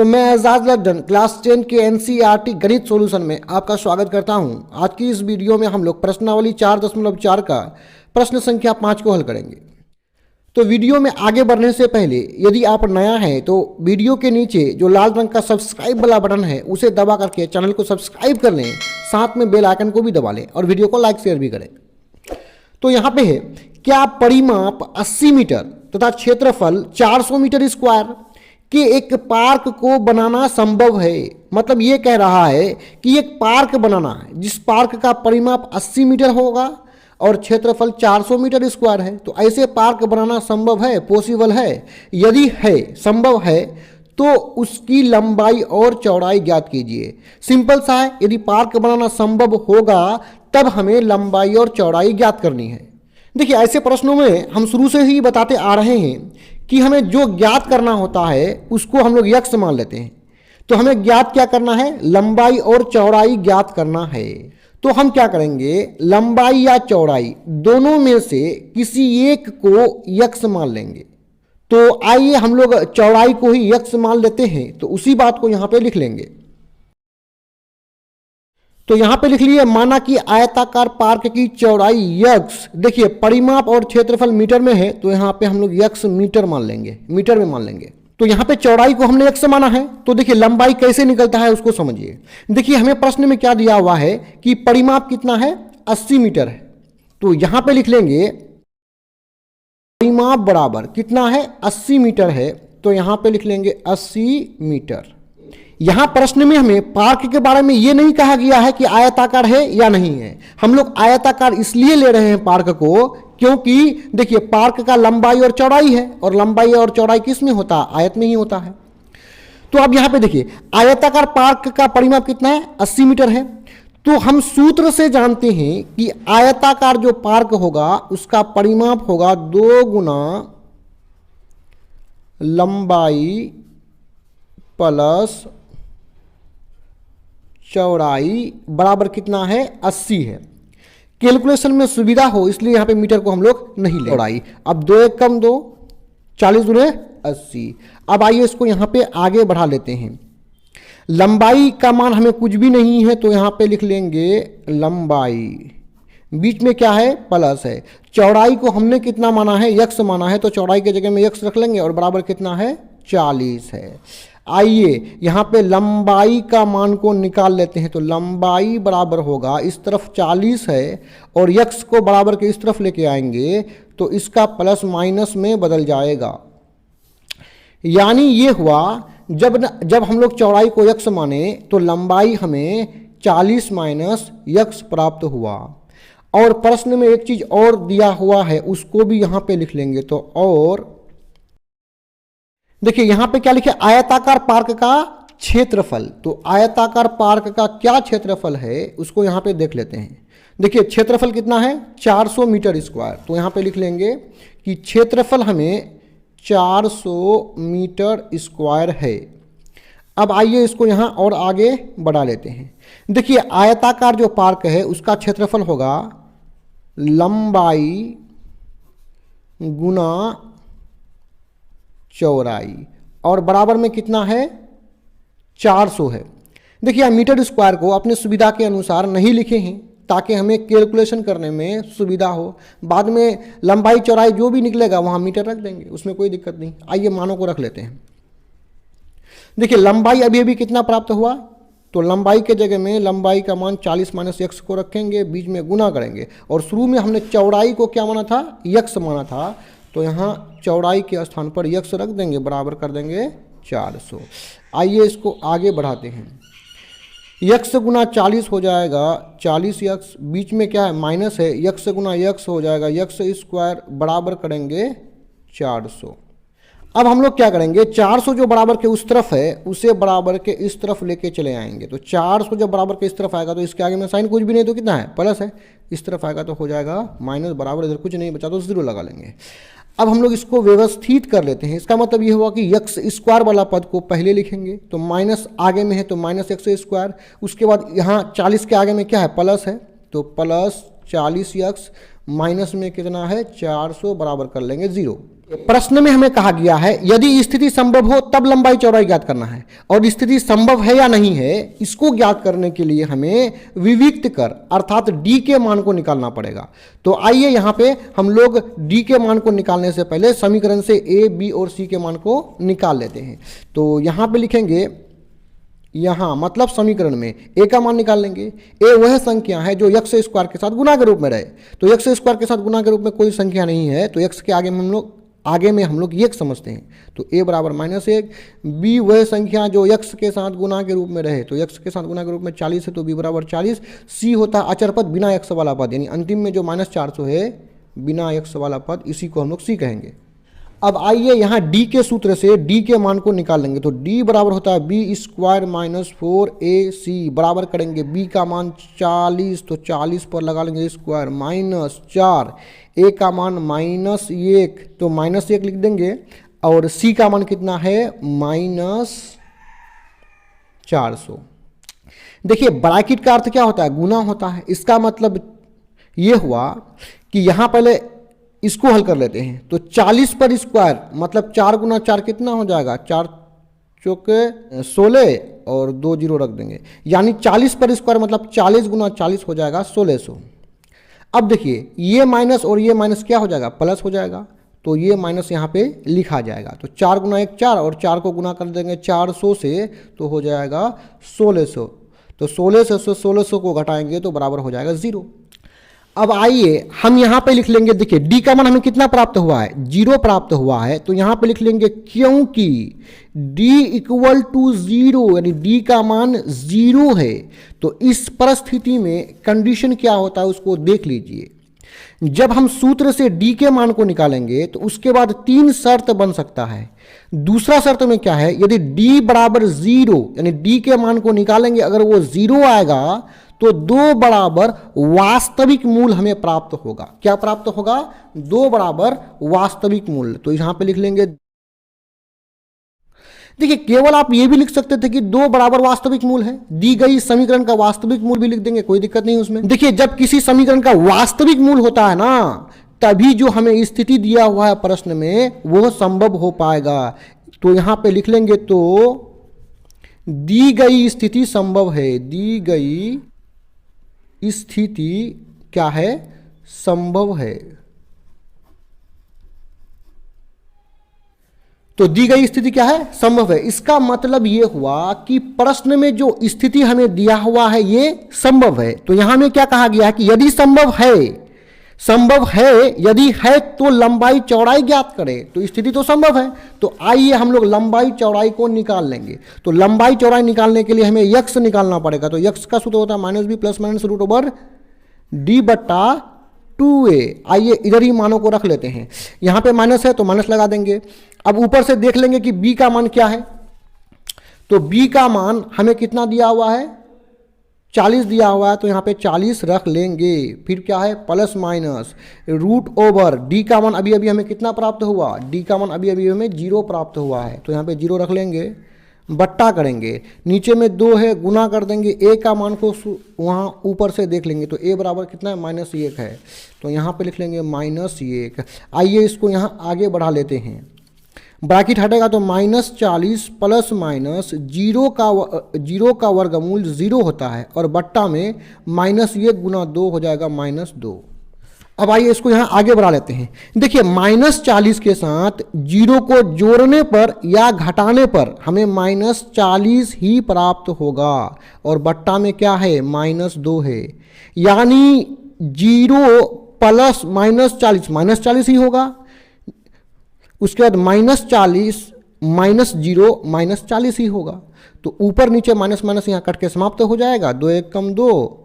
तो मैं एजाज लड्डन क्लास 10 के एनसीईआरटी गणित सॉल्यूशन में आपका स्वागत करता हूं। आज की इस वीडियो में हम लोग प्रश्नावली 4.4 का प्रश्न संख्या 5 को हल करेंगे। तो वीडियो में आगे बढ़ने से पहले यदि आप नया हैं तो वीडियो के नीचे जो लाल रंग का सब्सक्राइब वाला बटन है उसे दबा करके चैनल को सब्सक्राइब कर लें, साथ में बेल आइकन को भी दबा लें और वीडियो को लाइक शेयर भी करें। तो यहाँ पे है, क्या परिमाप 80 मीटर तथा क्षेत्रफल 400 मीटर स्क्वायर कि एक पार्क को बनाना संभव है। मतलब ये कह रहा है कि एक पार्क बनाना है जिस पार्क का परिमाप 80 मीटर होगा और क्षेत्रफल 400 मीटर स्क्वायर है। तो ऐसे पार्क बनाना संभव है, पॉसिबल है। यदि है, संभव है, तो उसकी लंबाई और चौड़ाई ज्ञात कीजिए। सिंपल सा है, यदि पार्क बनाना संभव होगा तब हमें लंबाई और चौड़ाई ज्ञात करनी है। देखिए, ऐसे प्रश्नों में हम शुरू से ही बताते आ रहे हैं कि हमें जो ज्ञात करना होता है उसको हम लोग यक्स मान लेते हैं। तो हमें ज्ञात क्या करना है? लंबाई और चौड़ाई ज्ञात करना है। तो हम क्या करेंगे? लंबाई या चौड़ाई दोनों में से किसी एक को यक्स मान लेंगे। तो आइए हम लोग चौड़ाई को ही यक्स मान लेते हैं। तो उसी बात को यहां पे लिख लेंगे। तो यहां पे लिख लिए, माना कि आयताकार पार्क की चौड़ाई यक्स, देखिए परिमाप और क्षेत्रफल मीटर में है तो यहां पे हम लोग यक्स मीटर मान लेंगे, मीटर में मान लेंगे। तो यहां पे चौड़ाई को हमने यक्स माना है। तो देखिए लंबाई कैसे निकलता है उसको समझिए। देखिए हमें प्रश्न में क्या दिया हुआ है कि परिमाप कितना है? 80 मीटर है। तो यहां पे लिख लेंगे परिमाप बराबर कितना है? 80 मीटर है। तो यहां पे लिख लेंगे 80 मीटर। यहां प्रश्न में हमें पार्क के बारे में यह नहीं कहा गया है कि आयताकार है या नहीं है। हम लोग आयताकार इसलिए ले रहे हैं पार्क को क्योंकि देखिए पार्क का लंबाई और चौड़ाई है और लंबाई और चौड़ाई किस में होता है? आयत में ही होता है। तो अब यहां पे देखिए आयताकार पार्क का परिमाप कितना है? 80 मीटर है। तो हम सूत्र से जानते हैं कि आयताकार जो पार्क होगा उसका परिमाप होगा 2 गुना लंबाई प्लस चौड़ाई बराबर कितना है? 80 है। कैलकुलेशन में सुविधा हो इसलिए यहां पे मीटर को हम लोग नहीं ले। चौड़ाई अब 2 एक कम 2, 40 दूने 80। अब आइए इसको यहां पे आगे बढ़ा लेते हैं। लंबाई का मान हमें कुछ भी नहीं है तो यहां पे लिख लेंगे लंबाई, बीच में क्या है? प्लस है। चौड़ाई को हमने कितना माना है? यक्स माना है। तो चौड़ाई के जगह में यक्स रख लेंगे और बराबर कितना है? 40 है। आइए यहां पे लंबाई का मान को निकाल लेते हैं। तो लंबाई बराबर होगा, इस तरफ 40 है और यक्स को बराबर के इस तरफ लेके आएंगे तो इसका प्लस माइनस में बदल जाएगा। यानी ये हुआ जब हम लोग चौड़ाई को यक्स माने तो लंबाई हमें 40 माइनस यक्स प्राप्त हुआ। और प्रश्न में एक चीज और दिया हुआ है उसको भी यहां पे लिख लेंगे। तो और देखिए यहां पे क्या लिखे? आयताकार पार्क का क्षेत्रफल। तो आयताकार पार्क का क्या क्षेत्रफल है उसको यहां पे देख लेते हैं। देखिए क्षेत्रफल कितना है? 400 मीटर स्क्वायर। तो यहां पे लिख लेंगे कि क्षेत्रफल हमें 400 मीटर स्क्वायर है। अब आइए इसको यहां और आगे बढ़ा लेते हैं। देखिए आयताकार जो पार्क है उसका क्षेत्रफल होगा लंबाई गुना चौड़ाई और बराबर में कितना है? 400 है। देखिए मीटर स्क्वायर को अपने सुविधा के अनुसार नहीं लिखे हैं ताकि हमें कैलकुलेशन करने में सुविधा हो। बाद में लंबाई चौड़ाई जो भी निकलेगा वहां मीटर रख देंगे, उसमें कोई दिक्कत नहीं। आइए मानों को रख लेते हैं। देखिए लंबाई अभी अभी कितना प्राप्त हुआ? तो लंबाई के जगह में लंबाई का मान 40 माइनस यक्स को रखेंगे, बीच में गुना करेंगे। और शुरू में हमने चौड़ाई को क्या माना था? यक्स माना था। तो यहाँ चौड़ाई के स्थान पर यक्स रख देंगे, बराबर कर देंगे 400। आइए इसको आगे बढ़ाते हैं। यक्स गुना 40 हो जाएगा 40 यक्स, बीच में क्या है? माइनस है। यक्स गुना यक्स हो जाएगा यक्स स्क्वायर, बराबर करेंगे 400। अब हम लोग क्या करेंगे? 400 जो बराबर के उस तरफ है उसे बराबर के इस तरफ लेके चले आएंगे। तो 400 जब बराबर के इस तरफ आएगा तो इसके आगे में साइन कुछ भी नहीं तो कितना है? प्लस है। इस तरफ आएगा तो हो जाएगा माइनस, बराबर इधर कुछ नहीं बचा तो 0 लगा लेंगे। अब हम लोग इसको व्यवस्थित कर लेते हैं। इसका मतलब ये हुआ कि यक्स स्क्वायर वाला पद को पहले लिखेंगे। तो माइनस आगे में है तो माइनस यक्स स्क्वायर, उसके बाद यहाँ 40 के आगे में क्या है? प्लस है। तो प्लस 40x माइनस में कितना है 400 बराबर कर लेंगे 0। प्रश्न में हमें कहा गया है यदि स्थिति संभव हो तब लंबाई चौड़ाई ज्ञात करना है, और स्थिति संभव है या नहीं है इसको ज्ञात करने के लिए हमें विविक्त कर अर्थात d के मान को निकालना पड़ेगा। तो आइए यहाँ पे हम लोग d के मान को निकालने से पहले समीकरण से a, b और c के मान को निकाल लेते हैं। तो यहाँ पे लिखेंगे, यहाँ मतलब समीकरण में a का मान निकाल लेंगे। a वह संख्या है जो x स्क्वायर के साथ गुना के रूप में रहे, तो x स्क्वायर के साथ गुना के रूप में कोई संख्या नहीं है, तो x के आगे में हम लोग एक समझते हैं, तो a बराबर -1। b वह संख्या जो x के साथ गुना के रूप में रहे, तो x के साथ गुना के रूप में 40 है, तो b बराबर 40। c होता अचर पद बिना x वाला पद, यानी अंतिम में जो -400 है बिना x वाला पद, इसी को हम लोग c कहेंगे। अब आइए यहाँ d के सूत्र से d के मान को निकाल लेंगे। तो d बराबर होता है b स्क्वायर -4ac बराबर करेंगे b का मान 40, तो 40 पर लगा लेंगे स्क्वायर -4, a का मान -1, तो -1 लिख देंगे, और c का मान कितना है -400। देखिए ब्रैकेट का अर्थ क्या होता है, गुना होता है। इसका मतलब ये हुआ कि यहाँ पहले इसको हल कर लेते हैं, तो 40 पर स्क्वायर मतलब 4 गुना 4 कितना हो जाएगा, 4 चौके 16 और 2 जीरो रख देंगे, यानी 40 पर स्क्वायर मतलब 40 गुना 40 हो जाएगा 1600। अब देखिए ये माइनस और ये माइनस क्या हो जाएगा, प्लस हो जाएगा, तो ये माइनस यहाँ पे लिखा जाएगा। तो 4 गुना 1 4 और 4 को गुना कर देंगे 400 से, तो हो जाएगा 1600। तो 1600 से 1600 को घटाएंगे तो बराबर हो जाएगा 0। अब आइए हम यहाँ पे लिख लेंगे, देखिए d का मान हमें कितना प्राप्त हुआ है, 0 प्राप्त हुआ है, तो यहाँ पे लिख लेंगे क्योंकि d इक्वल टू 0 यानी d का मान 0 है। तो इस परिस्थिति में कंडीशन क्या होता है उसको देख लीजिए। जब हम सूत्र से d के मान को निकालेंगे तो उसके बाद 3 शर्त बन सकता है। दूसरा शर्त में क्या है, यदि d बराबर 0 यानी d के मान को निकालेंगे, अगर वो 0 आएगा तो 2 बराबर वास्तविक मूल हमें प्राप्त होगा। क्या प्राप्त होगा, 2 बराबर वास्तविक मूल। तो यहां पे लिख लेंगे, देखिए केवल आप ये भी लिख सकते थे कि 2 बराबर वास्तविक मूल है, दी गई समीकरण का वास्तविक मूल भी लिख देंगे, कोई दिक्कत नहीं उसमें। देखिए जब किसी समीकरण का वास्तविक मूल होता है ना, तभी जो हमें स्थिति दिया हुआ है प्रश्न में वो संभव हो पाएगा। तो यहां पे लिख लेंगे, तो दी गई स्थिति संभव है, दी गई स्थिति क्या है, संभव है। तो दी गई स्थिति क्या है, संभव है। इसका मतलब यह हुआ कि प्रश्न में जो स्थिति हमें दिया हुआ है ये संभव है। तो यहां में क्या कहा गया है कि यदि संभव है, यदि है तो लंबाई चौड़ाई ज्ञात करें। तो स्थिति तो संभव है, तो आइए हम लोग लंबाई चौड़ाई को निकाल लेंगे। तो लंबाई चौड़ाई निकालने के लिए हमें यक्स निकालना पड़ेगा। तो यक्स का सूत्र होता है -b प्लस माइनस √d/2a। आइए इधर ही मानों को रख लेते हैं, यहां पे माइनस है तो माइनस लगा देंगे। अब ऊपर से देख लेंगे कि b का मान क्या है। तो b का मान हमें कितना दिया हुआ है, 40 दिया हुआ है, तो यहाँ पे 40 रख लेंगे। फिर क्या है, प्लस माइनस √ओवर d का मान अभी अभी हमें कितना प्राप्त हुआ, d का मान अभी अभी हमें 0 प्राप्त हुआ है, तो यहाँ पे 0 रख लेंगे, बट्टा करेंगे, नीचे में 2 है गुना कर देंगे, a का मान को वहाँ ऊपर से देख लेंगे, तो a बराबर कितना है, -1 है, तो यहाँ पे लिख लेंगे -1। आइए इसको यहाँ आगे बढ़ा लेते हैं, ब्रैकेट हटेगा तो -40 प्लस माइनस 0 का वर्गमूल 0 होता है, और बट्टा में -1 गुना 2 हो जाएगा -2। अब आइए इसको यहाँ आगे बढ़ा लेते हैं। देखिए -40 के साथ 0 को जोड़ने पर या घटाने पर हमें -40 ही प्राप्त होगा, और बट्टा में क्या है, -2 है, यानी 0 प्लस -40 ही होगा। उसके बाद -40 -0 -40 ही होगा। तो ऊपर नीचे माइनस माइनस यहाँ कट के समाप्त हो जाएगा, 2 1 कम 2,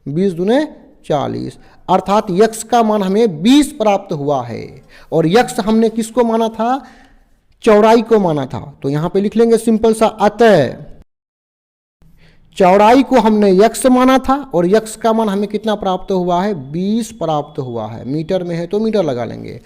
20 दूने 40, अर्थात यक्स का मान हमें 20 प्राप्त हुआ है। और यक्स हमने किसको माना था, चौड़ाई को माना था। तो यहाँ पे लिख लेंगे सिंपल सा, अतः चौड़ाई को हमने यक्स माना था और यक्स का मान हमें कितना प्राप्त हुआ है, 20 प्राप्त हुआ है। मीटर में है तो मीटर लगा लेंगे।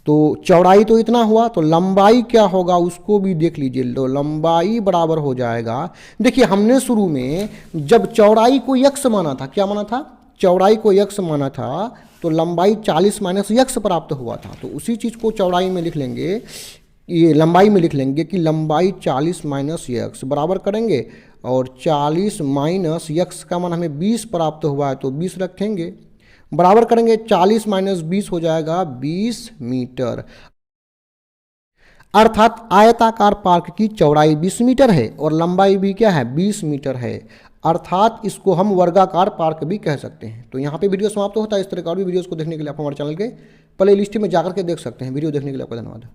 तो चौड़ाई तो इतना हुआ, तो लंबाई क्या होगा उसको भी देख लीजिए। तो लंबाई बराबर हो जाएगा, देखिए हमने शुरू में जब चौड़ाई को यक्स माना था, क्या माना था, चौड़ाई को यक्स माना था तो लंबाई 40 माइनस यक्स प्राप्त हुआ था। तो उसी चीज़ को चौड़ाई में लिख लेंगे, ये लंबाई में लिख लेंगे कि लंबाई 40 माइनस यक्स बराबर करेंगे, और 40 माइनस यक्स का मान हमें 20 प्राप्त हुआ है तो 20 रखेंगे, बराबर करेंगे 40 माइनस 20 हो जाएगा 20 मीटर। अर्थात आयताकार पार्क की चौड़ाई 20 मीटर है और लंबाई भी क्या है 20 मीटर है, अर्थात इसको हम वर्गाकार पार्क भी कह सकते हैं। तो यहाँ पे वीडियो समाप्त होता है। इस तरह का और भी वीडियोस को देखने के लिए आप हमारे चैनल के प्ले लिस्ट में जाकर के देख सकते हैं। वीडियो देखने के लिए आपका धन्यवाद।